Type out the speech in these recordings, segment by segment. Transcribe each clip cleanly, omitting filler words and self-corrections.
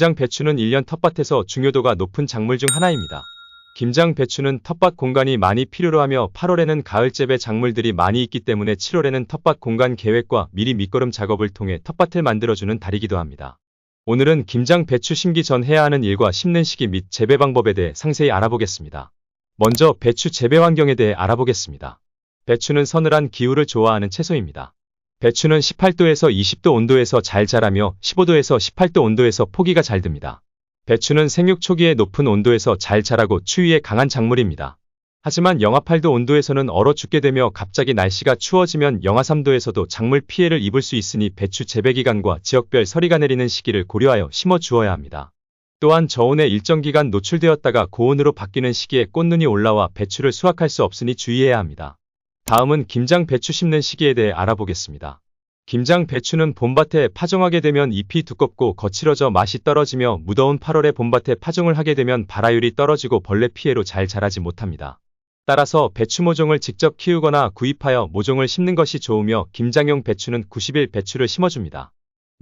김장 배추는 1년 텃밭에서 중요도가 높은 작물 중 하나입니다. 김장 배추는 텃밭 공간이 많이 필요로 하며 8월에는 가을재배 작물들이 많이 있기 때문에 7월에는 텃밭 공간 계획과 미리 밑거름 작업을 통해 텃밭을 만들어주는 달이기도 합니다. 오늘은 김장 배추 심기 전 해야 하는 일과 심는 시기 및 재배 방법에 대해 상세히 알아보겠습니다. 먼저 배추 재배 환경에 대해 알아보겠습니다. 배추는 서늘한 기후를 좋아하는 채소입니다. 배추는 18도에서 20도 온도에서 잘 자라며 15도에서 18도 온도에서 포기가 잘 듭니다. 배추는 생육 초기에 높은 온도에서 잘 자라고 추위에 강한 작물입니다. 하지만 영하 8도 온도에서는 얼어 죽게 되며 갑자기 날씨가 추워지면 영하 3도에서도 작물 피해를 입을 수 있으니 배추 재배 기간과 지역별 서리가 내리는 시기를 고려하여 심어 주어야 합니다. 또한 저온에 일정 기간 노출되었다가 고온으로 바뀌는 시기에 꽃눈이 올라와 배추를 수확할 수 없으니 주의해야 합니다. 다음은 김장 배추 심는 시기에 대해 알아보겠습니다. 김장 배추는 봄밭에 파종하게 되면 잎이 두껍고 거칠어져 맛이 떨어지며 무더운 8월에 봄밭에 파종을 하게 되면 발화율이 떨어지고 벌레 피해로 잘 자라지 못합니다. 따라서 배추 모종을 직접 키우거나 구입하여 모종을 심는 것이 좋으며 김장용 배추는 90일 배추를 심어줍니다.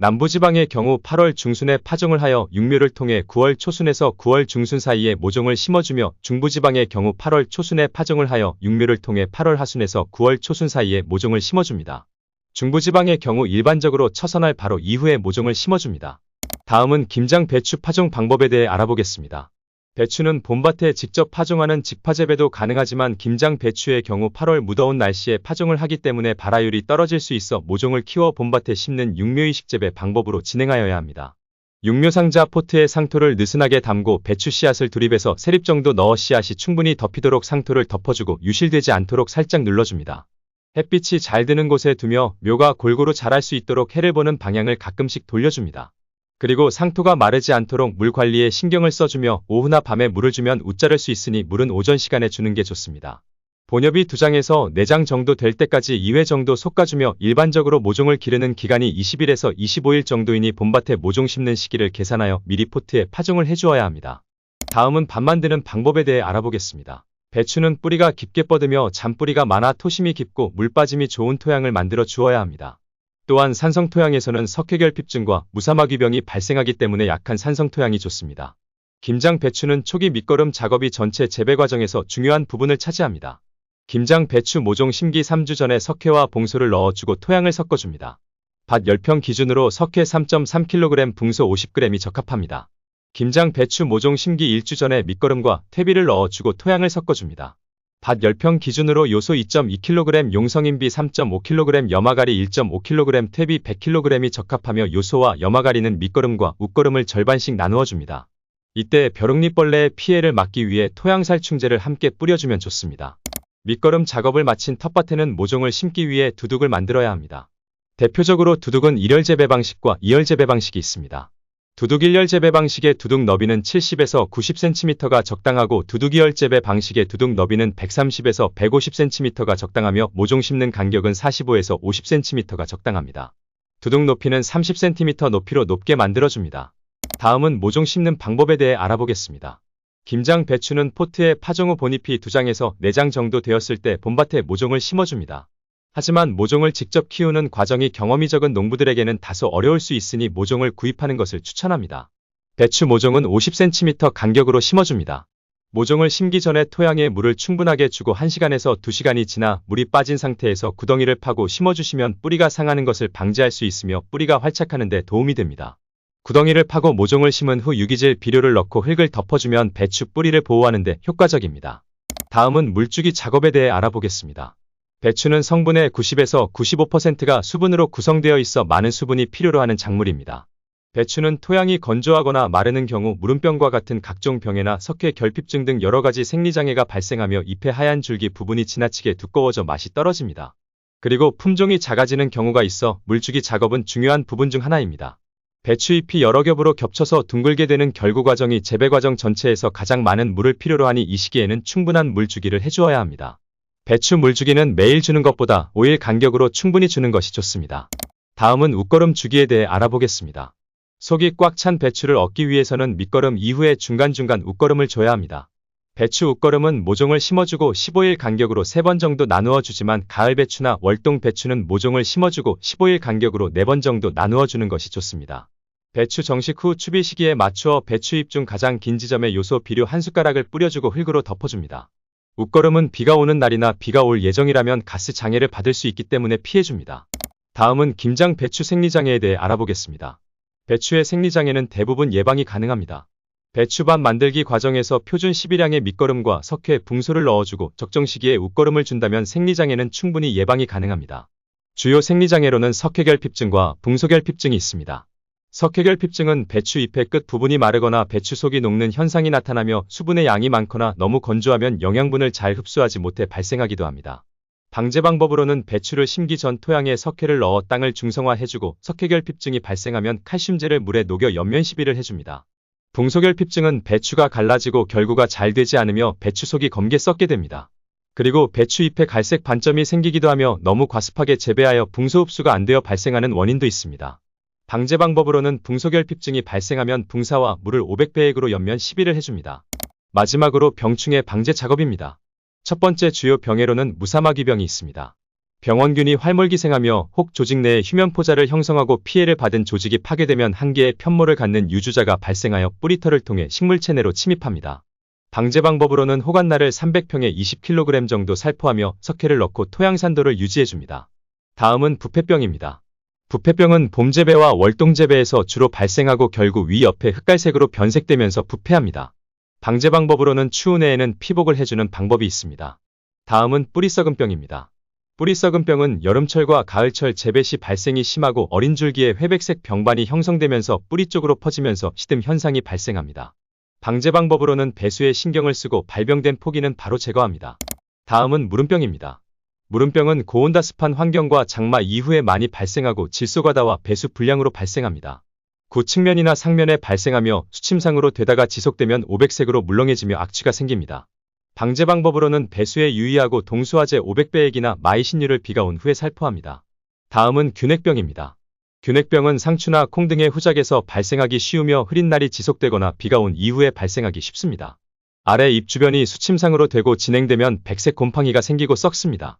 남부지방의 경우 8월 중순에 파종을 하여 육묘를 통해 9월 초순에서 9월 중순 사이에 모종을 심어주며 중부지방의 경우 8월 초순에 파종을 하여 육묘를 통해 8월 하순에서 9월 초순 사이에 모종을 심어줍니다. 중부지방의 경우 일반적으로 처선할 바로 이후에 모종을 심어줍니다. 다음은 김장 배추 파종 방법에 대해 알아보겠습니다. 배추는 봄밭에 직접 파종하는 직파재배도 가능하지만 김장 배추의 경우 8월 무더운 날씨에 파종을 하기 때문에 발화율이 떨어질 수 있어 모종을 키워 봄밭에 심는 육묘이식 재배 방법으로 진행하여야 합니다. 육묘 상자 포트에 상토를 느슨하게 담고 배추 씨앗을 두립해서 세립 정도 넣어 씨앗이 충분히 덮이도록 상토를 덮어주고 유실되지 않도록 살짝 눌러줍니다. 햇빛이 잘 드는 곳에 두며 묘가 골고루 자랄 수 있도록 해를 보는 방향을 가끔씩 돌려줍니다. 그리고 상토가 마르지 않도록 물 관리에 신경을 써주며 오후나 밤에 물을 주면 웃자를 수 있으니 물은 오전 시간에 주는 게 좋습니다. 본엽이 2장에서 4장 정도 될 때까지 2회 정도 솎아주며 일반적으로 모종을 기르는 기간이 20일에서 25일 정도이니 봄밭에 모종 심는 시기를 계산하여 미리 포트에 파종을 해주어야 합니다. 다음은 밭 만드는 방법에 대해 알아보겠습니다. 배추는 뿌리가 깊게 뻗으며 잔뿌리가 많아 토심이 깊고 물 빠짐이 좋은 토양을 만들어 주어야 합니다. 또한 산성토양에서는 석회결핍증과 무사마귀병이 발생하기 때문에 약한 산성토양이 좋습니다. 김장 배추는 초기 밑거름 작업이 전체 재배 과정에서 중요한 부분을 차지합니다. 김장 배추 모종 심기 3주 전에 석회와 봉소를 넣어주고 토양을 섞어줍니다. 밭 10평 기준으로 석회 3.3kg, 붕소 50g이 적합합니다. 김장 배추 모종 심기 1주 전에 밑거름과 퇴비를 넣어주고 토양을 섞어줍니다. 밭 10평 기준으로 요소 2.2kg, 용성인비 3.5kg, 염화가리 1.5kg, 퇴비 100kg이 적합하며 요소와 염화가리는 밑거름과 웃거름을 절반씩 나누어 줍니다. 이때 벼룩잎벌레의 피해를 막기 위해 토양살충제를 함께 뿌려주면 좋습니다. 밑거름 작업을 마친 텃밭에는 모종을 심기 위해 두둑을 만들어야 합니다. 대표적으로 두둑은 1열 재배 방식과 2열 재배 방식이 있습니다. 두둑 1열 재배 방식의 두둑 너비는 70에서 90cm가 적당하고 두둑 2열 재배 방식의 두둑 너비는 130에서 150cm가 적당하며 모종 심는 간격은 45에서 50cm가 적당합니다. 두둑 높이는 30cm 높이로 높게 만들어줍니다. 다음은 모종 심는 방법에 대해 알아보겠습니다. 김장 배추는 포트에 파종 후 본잎이 2장에서 4장 정도 되었을 때 봄밭에 모종을 심어줍니다. 하지만 모종을 직접 키우는 과정이 경험이 적은 농부들에게는 다소 어려울 수 있으니 모종을 구입하는 것을 추천합니다. 배추 모종은 50cm 간격으로 심어줍니다. 모종을 심기 전에 토양에 물을 충분하게 주고 1시간에서 2시간이 지나 물이 빠진 상태에서 구덩이를 파고 심어주시면 뿌리가 상하는 것을 방지할 수 있으며 뿌리가 활착하는 데 도움이 됩니다. 구덩이를 파고 모종을 심은 후 유기질 비료를 넣고 흙을 덮어주면 배추 뿌리를 보호하는 데 효과적입니다. 다음은 물주기 작업에 대해 알아보겠습니다. 배추는 성분의 90에서 95%가 수분으로 구성되어 있어 많은 수분이 필요로 하는 작물입니다. 배추는 토양이 건조하거나 마르는 경우 무름병과 같은 각종 병해나 석회 결핍증 등 여러가지 생리장애가 발생하며 잎의 하얀 줄기 부분이 지나치게 두꺼워져 맛이 떨어집니다. 그리고 품종이 작아지는 경우가 있어 물주기 작업은 중요한 부분 중 하나입니다. 배추잎이 여러 겹으로 겹쳐서 둥글게 되는 결구 과정이 재배 과정 전체에서 가장 많은 물을 필요로 하니 이 시기에는 충분한 물주기를 해주어야 합니다. 배추 물주기는 매일 주는 것보다 5일 간격으로 충분히 주는 것이 좋습니다. 다음은 웃거름 주기에 대해 알아보겠습니다. 속이 꽉 찬 배추를 얻기 위해서는 밑거름 이후에 중간중간 웃거름을 줘야 합니다. 배추 웃거름은 모종을 심어주고 15일 간격으로 3번 정도 나누어 주지만 가을 배추나 월동 배추는 모종을 심어주고 15일 간격으로 4번 정도 나누어 주는 것이 좋습니다. 배추 정식 후 추비 시기에 맞추어 배추잎 중 가장 긴 지점에 요소 비료 한 숟가락을 뿌려주고 흙으로 덮어줍니다. 웃거름은 비가 오는 날이나 비가 올 예정이라면 가스 장애를 받을 수 있기 때문에 피해줍니다. 다음은 김장 배추 생리장애에 대해 알아보겠습니다. 배추의 생리장애는 대부분 예방이 가능합니다. 배추밥 만들기 과정에서 표준 12량의 밑거름과 석회, 붕소를 넣어주고 적정 시기에 웃거름을 준다면 생리장애는 충분히 예방이 가능합니다. 주요 생리장애로는 석회결핍증과 붕소결핍증이 있습니다. 석회결핍증은 배추 잎의 끝 부분이 마르거나 배추 속이 녹는 현상이 나타나며 수분의 양이 많거나 너무 건조하면 영양분을 잘 흡수하지 못해 발생하기도 합니다. 방제 방법으로는 배추를 심기 전 토양에 석회를 넣어 땅을 중성화해주고 석회결핍증이 발생하면 칼슘제를 물에 녹여 연면 시비를 해줍니다. 붕소결핍증은 배추가 갈라지고 결구가 잘 되지 않으며 배추 속이 검게 썩게 됩니다. 그리고 배추 잎에 갈색 반점이 생기기도 하며 너무 과습하게 재배하여 붕소 흡수가 안 되어 발생하는 원인도 있습니다. 방제 방법으로는 붕소결핍증이 발생하면 붕사와 물을 500배액으로 연면 시비를 해줍니다. 마지막으로 병충해 방제 작업입니다. 첫 번째 주요 병해로는 무사마귀병이 있습니다. 병원균이 활몰기생하며 혹 조직 내에 휴면포자를 형성하고 피해를 받은 조직이 파괴되면 한 개의 편모를 갖는 유주자가 발생하여 뿌리털을 통해 식물체내로 침입합니다. 방제 방법으로는 호간나를 300평에 20kg 정도 살포하며 석회를 넣고 토양 산도를 유지해줍니다. 다음은 부패병입니다. 부패병은 봄재배와 월동재배에서 주로 발생하고 결국 위 옆에 흑갈색으로 변색되면서 부패합니다. 방제 방법으로는 추운 해에는 피복을 해주는 방법이 있습니다. 다음은 뿌리썩은병입니다. 뿌리썩은병은 여름철과 가을철 재배 시 발생이 심하고 어린 줄기에 회백색 병반이 형성되면서 뿌리 쪽으로 퍼지면서 시듬 현상이 발생합니다. 방제 방법으로는 배수에 신경을 쓰고 발병된 포기는 바로 제거합니다. 다음은 무름병입니다. 무름병은 고온다습한 환경과 장마 이후에 많이 발생하고 질소과다와 배수 불량으로 발생합니다. 구 측면이나 상면에 발생하며 수침상으로 되다가 지속되면 오백색으로 물렁해지며 악취가 생깁니다. 방제 방법으로는 배수에 유의하고 동수화제 500배액이나 마이신유를 비가 온 후에 살포합니다. 다음은 균핵병입니다. 균핵병은 상추나 콩 등의 후작에서 발생하기 쉬우며 흐린 날이 지속되거나 비가 온 이후에 발생하기 쉽습니다. 아래 잎 주변이 수침상으로 되고 진행되면 백색 곰팡이가 생기고 썩습니다.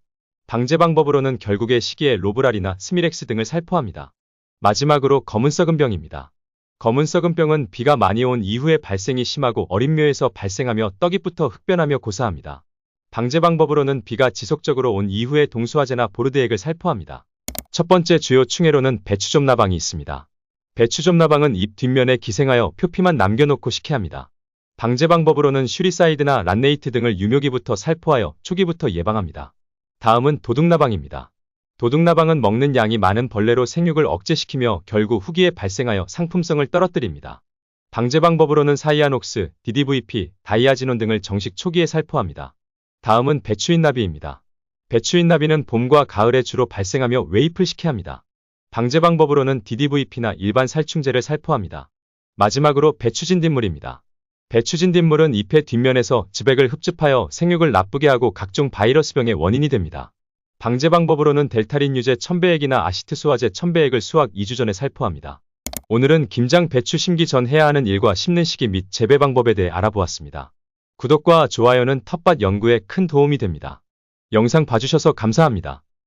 방제 방법으로는 결국의 시기에 로브랄이나 스미렉스 등을 살포합니다. 마지막으로 검은썩은병입니다. 검은썩은병은 비가 많이 온 이후에 발생이 심하고 어린 묘에서 발생하며 떡잎부터 흑변하며 고사합니다. 방제 방법으로는 비가 지속적으로 온 이후에 동수화제나 보르드액을 살포합니다. 첫 번째 주요 충해로는 배추점나방이 있습니다. 배추점나방은 잎 뒷면에 기생하여 표피만 남겨놓고 식혜합니다. 방제 방법으로는 슈리사이드나 란네이트 등을 유묘기부터 살포하여 초기부터 예방합니다. 다음은 도둑나방입니다. 도둑나방은 먹는 양이 많은 벌레로 생육을 억제시키며 결국 후기에 발생하여 상품성을 떨어뜨립니다. 방제 방법으로는 사이아녹스, DDVP, 다이아지논 등을 정식 초기에 살포합니다. 다음은 배추인나비입니다. 배추인나비는 봄과 가을에 주로 발생하며 외잎을 식혜합니다. 방제 방법으로는 DDVP나 일반 살충제를 살포합니다. 마지막으로 배추진딧물입니다. 배추진딧물은 잎의 뒷면에서 즙액을 흡집하여 생육을 나쁘게 하고 각종 바이러스병의 원인이 됩니다. 방제 방법으로는 델타린 유제 1000배액이나 아시트수화제 1000배액을 수확 2주 전에 살포합니다. 오늘은 김장 배추 심기 전 해야 하는 일과 심는 시기 및 재배 방법에 대해 알아보았습니다. 구독과 좋아요는 텃밭 연구에 큰 도움이 됩니다. 영상 봐주셔서 감사합니다.